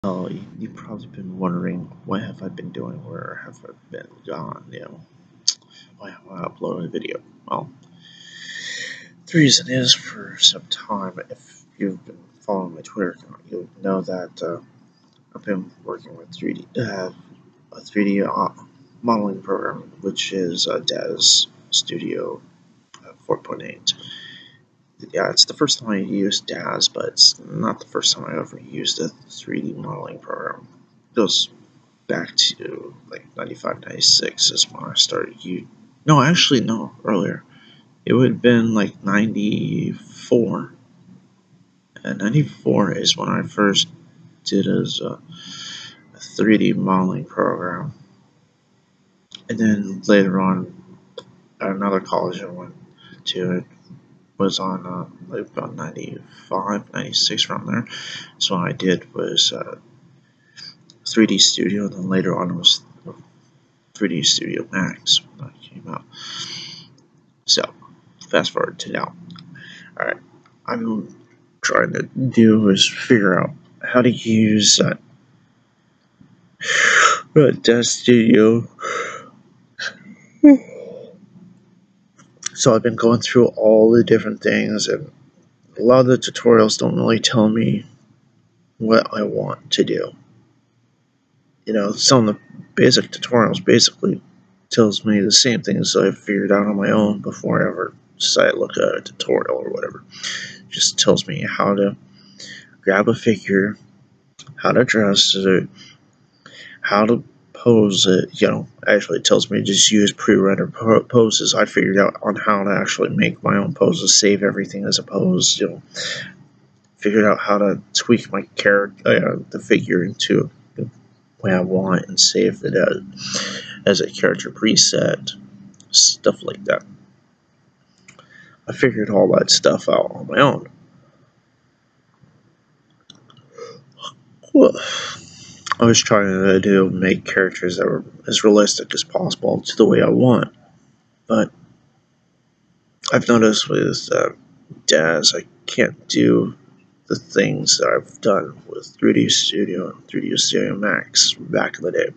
Oh, you've probably been wondering, what have I been doing? Where have I been gone? Why haven't I uploaded a video? Well, the reason is for some time, if you've been following my Twitter account, you'll know that I've been working with a 3D modeling program, which is DAZ Studio 4.8. Yeah, it's the first time I used DAZ, but it's not the first time I ever used a 3D modeling program. It goes back to like 95, 96 is when I started using. No, actually, no, earlier. It would have been like 94. And 94 is when I first did as a 3D modeling program. And then later on, at another college I went to, it was on like about 95, 96 around there. So what I did was 3D Studio, and then later on it was 3D Studio Max when that came out. So, fast forward to now. Alright, I'm trying to do is figure out how to use DAZ Studio. So I've been going through all the different things, and a lot of the tutorials don't really tell me what I want to do. You know, some of the basic tutorials basically tells me the same things I figured out on my own before I ever decided to look at a tutorial or whatever. It just tells me how to grab a figure, how to dress it, how to pose it. You know, actually it tells me to just use pre-rendered poses. I figured out on how to actually make my own poses, save everything as a pose. You know, figured out how to tweak my character, the figure into the way I want, and save it as a character preset, stuff like that. I figured all that stuff out on my own. Well, I was trying to make characters that were as realistic as possible to the way I want, but I've noticed with DAZ I can't do the things that I've done with 3D Studio and 3D Studio Max back in the day,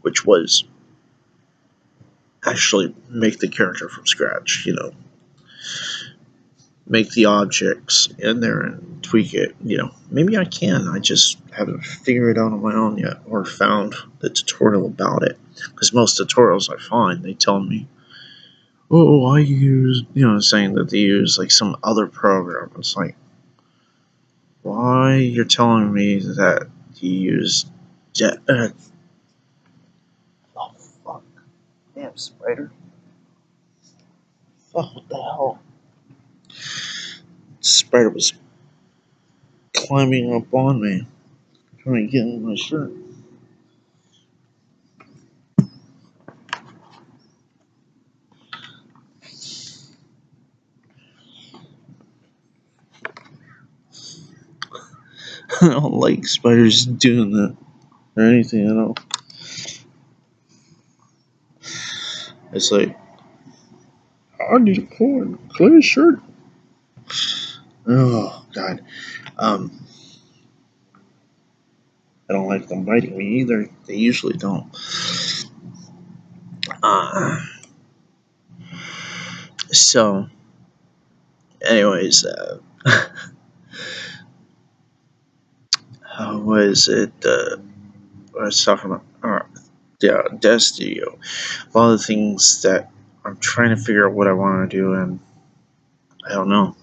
which was actually make the character from scratch, you know, make the objects in there and tweak it. You know, maybe I can, I just haven't figured it out on my own yet, or found the tutorial about it, because most tutorials I find, they tell me, oh, I use, you know, saying that they use like some other program. It's like, why you're telling me that you use oh fuck, damn spider, fuck, what the hell, spider was climbing up on me, trying to get in my shirt. I don't like spiders doing that or anything at all. It's like, I need to pull and clear his shirt. Oh god. I don't like them biting me either. They usually don't. So, anyways, how was it? I was talking about yeah, DAZ Studio. A lot of the things that I'm trying to figure out what I want to do, and I don't know.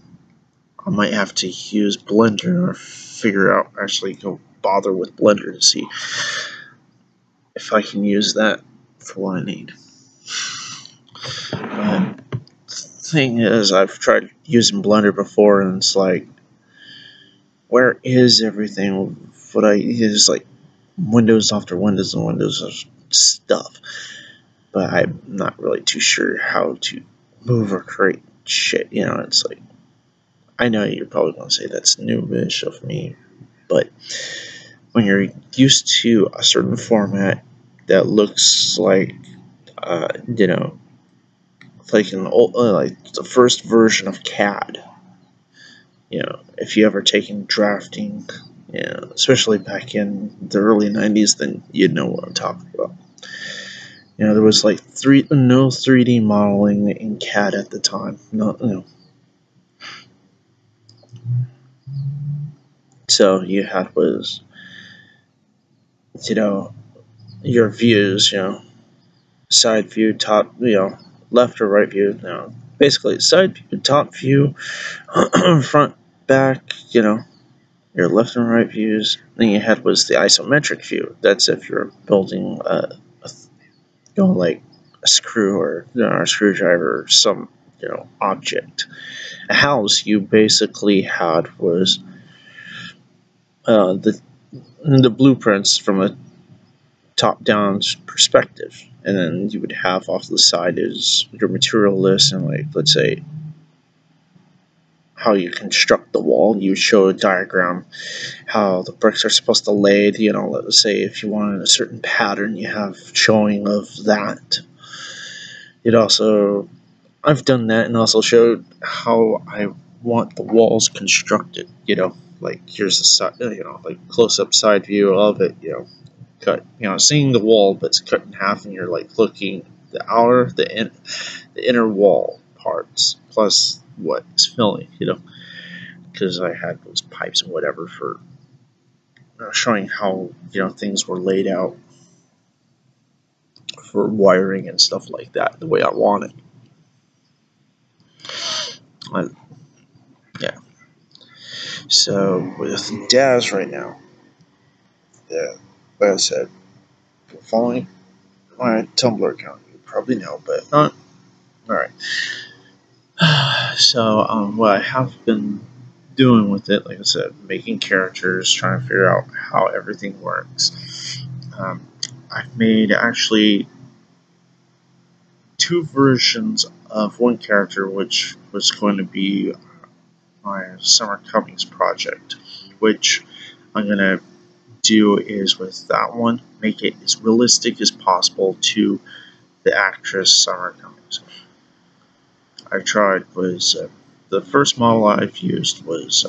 I might have to use Blender, or figure out, actually go bother with Blender to see if I can use that for what I need. But the thing is, I've tried using Blender before, and it's like, where is everything? What I use, like windows after windows and windows of stuff, but I'm not really too sure how to move or create shit. You know, it's like, I know you're probably going to say that's noobish of me, but when you're used to a certain format that looks like, you know, like an old, like the first version of CAD. You know, if you ever taken drafting Yeah, especially back in the early 90s, then you'd know what I'm talking about. There was like no 3D modeling in CAD at the time. No. So you had was, you know, your views, side view, top, left or right view, basically side view, top view, front, back, your left and right views. Then you had was the isometric view. That's if you're building like a screw or a screwdriver or some object. A house you basically had was the blueprints from a top-down perspective, and then you would have off to the side is your material list and, like, let's say how you construct the wall. You show a diagram how the bricks are supposed to lay. Let's say if you wanted a certain pattern, you have showing of that. I've done that and also showed how I want the walls constructed. Like here's the side, like close-up side view of it. Cut, seeing the wall, but it's cut in half, and you're like looking the inner wall parts plus what is filling. Because I had those pipes and whatever for showing how things were laid out for wiring and stuff like that, the way I wanted. Yeah. So with DAZ right now, like I said, following my Tumblr account, you probably know, but not. All right. So what I have been doing with it, like I said, making characters, trying to figure out how everything works. I've made actually 2 versions of one character, which was going to be my Summer Cummings project, which I'm going to do is with that one, make it as realistic as possible to the actress Summer Cummings. I tried was the first model I've used was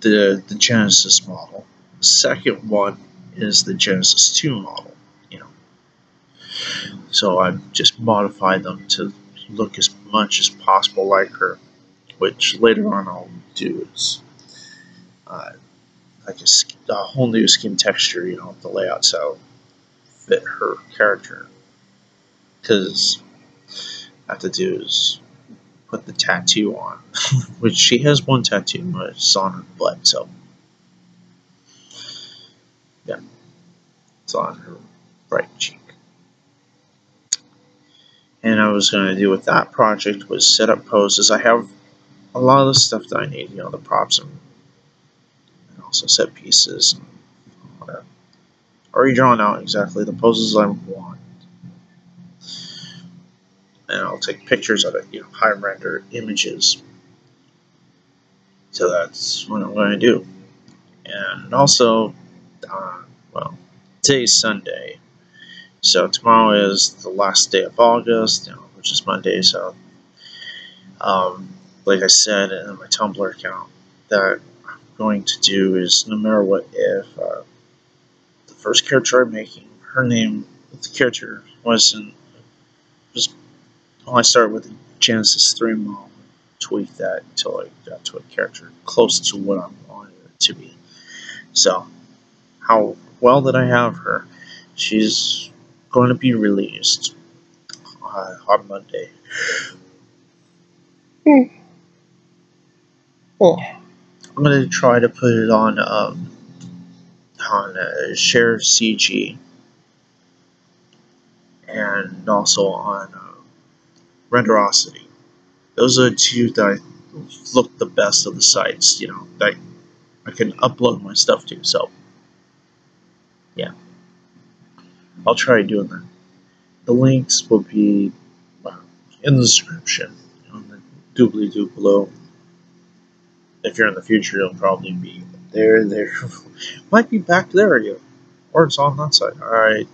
the Genesis model. The second one is the Genesis 2 model. So I've just modified them to look as much as possible like her, which later on I'll do is like a whole new skin texture, the layout so fit her character. Because I have to do is put the tattoo on, which she has one tattoo, but it's on her butt, so yeah, it's on her right cheek. And I was going to do with that project was set up poses. I have a lot of the stuff that I need, the props and also set pieces and whatever. Already drawn out exactly the poses I want. And I'll take pictures of it, high render images. So that's what I'm going to do. And also, today's Sunday. So tomorrow is the last day of August, which is Monday. So, like I said in my Tumblr account, that I'm going to do is no matter what, if the first character I'm making, her name, the character wasn't just. Well, I started with the Genesis 3 model, tweaked that until I got to a character close to what I wanted it to be. So, how well that I have her, she's going to be released on Monday. Oh. I'm going to try to put it on Share CG and also on Renderosity. Those are the 2 that I look the best of the sites, that I can upload my stuff to. So, yeah, I'll try doing that. The links will be in the description, on the doobly-doo below. If you're in the future, it'll probably be there. Might be back there again, or it's on that side. Alright,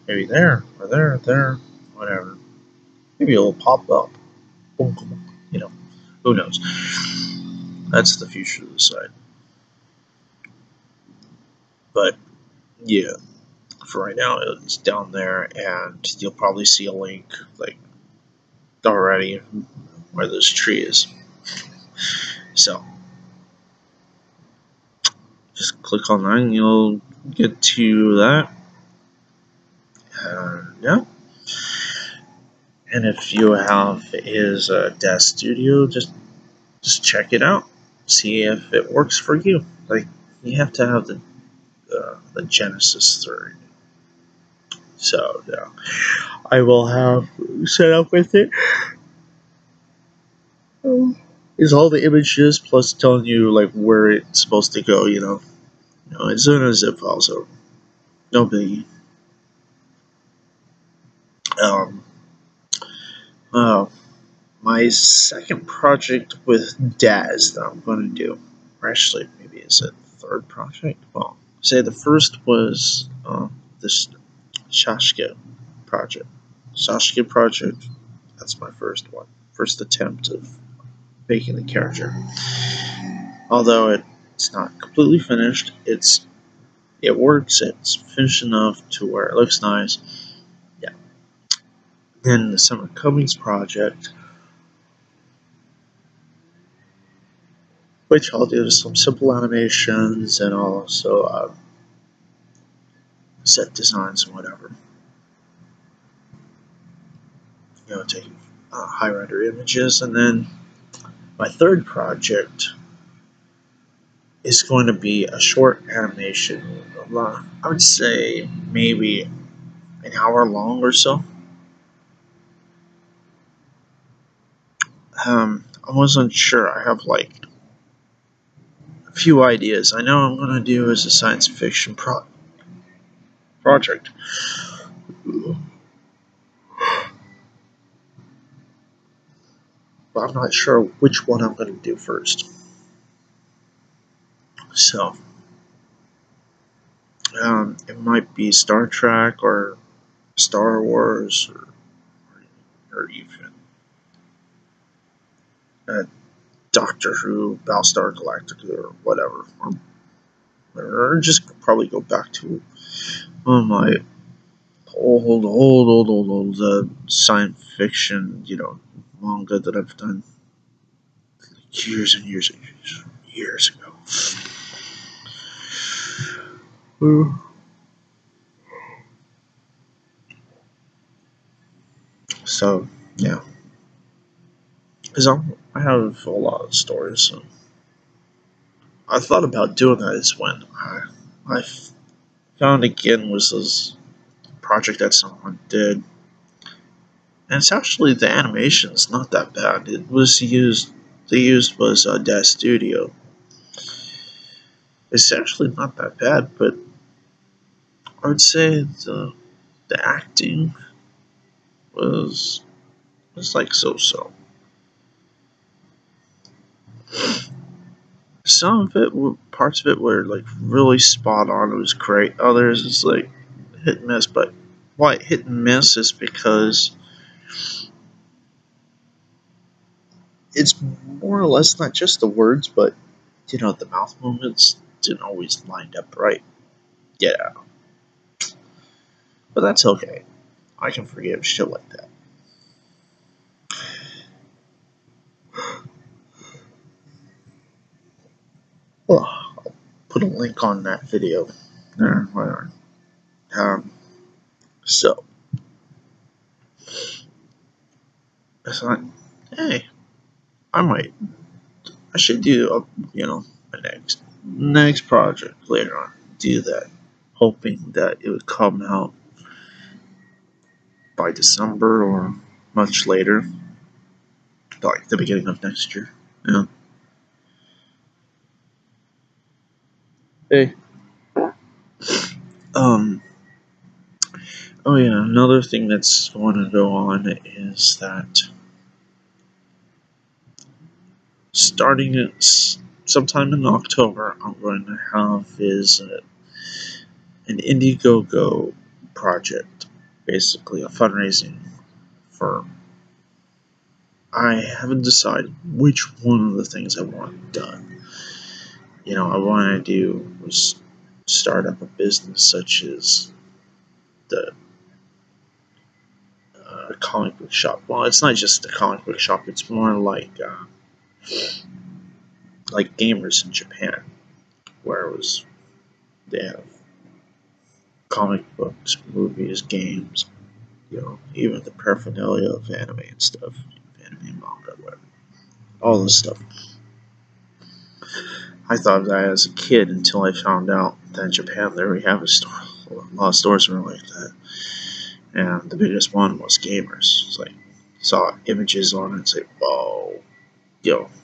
maybe there, or there, whatever. Maybe it'll pop up. Boom, who knows? That's the future of the site. But yeah, for right now, it's down there, and you'll probably see a link like already where this tree is. So just click on that, and you'll get to that. Yeah. And if you have his DAZ Studio, just check it out. See if it works for you. Like, you have to have the Genesis 3. So yeah, I will have set up with it. Is all the images plus telling you like where it's supposed to go. It's in a zip file, so no biggie. Um, uh, my second project with DAZ that I'm going to do, or actually maybe it's a third project. Well, say the first was this Sasuke project. Sasuke project. That's my first one. First attempt of making the character. Although it's not completely finished, it works. It's finished enough to where it looks nice. Yeah. Then the Summer Cummings project, which I'll do some simple animations and also set designs and whatever. Taking high render images, and then my third project is going to be a short animation. I would say maybe an hour long or so. I wasn't sure. I have like a few ideas. I know I'm going to do as a science fiction project. But I'm not sure which one I'm going to do first. So, it might be Star Trek or Star Wars or even Doctor Who, Battlestar Galactica, or whatever. Or just probably go back to one of my old science fiction, manga that I've done years and years and years ago. So, yeah. Because I have a lot of stories. So I thought about doing that is when I found again was this project that someone did. And it's actually, the animation's not that bad. It was used, they used was DAZ Studio. It's actually not that bad, but I would say the acting was like so. Some of it, parts of it were like really spot on. It was great. Others, it's like hit and miss. But why hit and miss is because it's more or less not just the words, but the mouth movements didn't always line up right. Yeah, but that's okay. I can forgive shit like that. Well, I'll put a link on that video there, whatever. So I thought, hey, I should do my next project later on. Do that, hoping that it would come out by December or much later, like the beginning of next year. Yeah. Hey. Oh yeah, another thing that's going to go on is that starting sometime in October, I'm going to have an Indiegogo project, basically a fundraising firm. I haven't decided which one of the things I want done. I want to do was start up a business such as the comic book shop. Well, it's not just a comic book shop; it's more like gamers in Japan, where it was they have comic books, movies, games, even the paraphernalia of anime and stuff, anime, manga, whatever, all this stuff. I thought of that as a kid until I found out that in Japan there we have a lot of stores were like that, and the biggest one was gamers. It's like saw images on it and say, "Whoa,"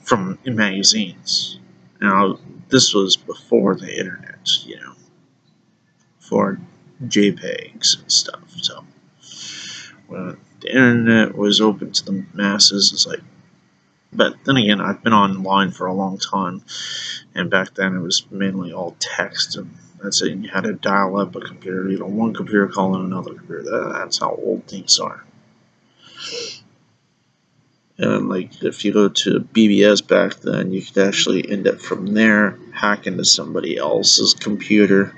from in magazines. Now this was before the internet, for JPEGs and stuff. So when the internet was open to the masses, it's like. But then again, I've been online for a long time, and back then it was mainly all text, and that's it. You had to dial up a computer, one computer calling another computer. That's how old things are. And like if you go to BBS back then, you could actually end up from there hack into somebody else's computer,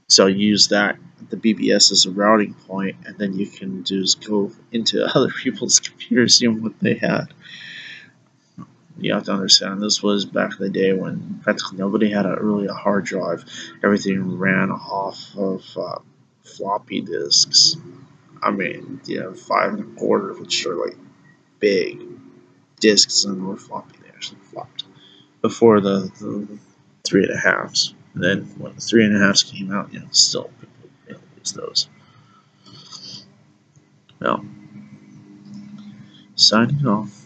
So use that the BBS as a routing point, and then you can just go into other people's computers, see what they had. You have to understand, this was back in the day when practically nobody had really a hard drive. Everything ran off of floppy disks. I mean, 5 1/4, which are like big disks, and were floppy. They actually flopped before the 3.5s. And then when the 3.5s came out, still people use those. Well, signing off.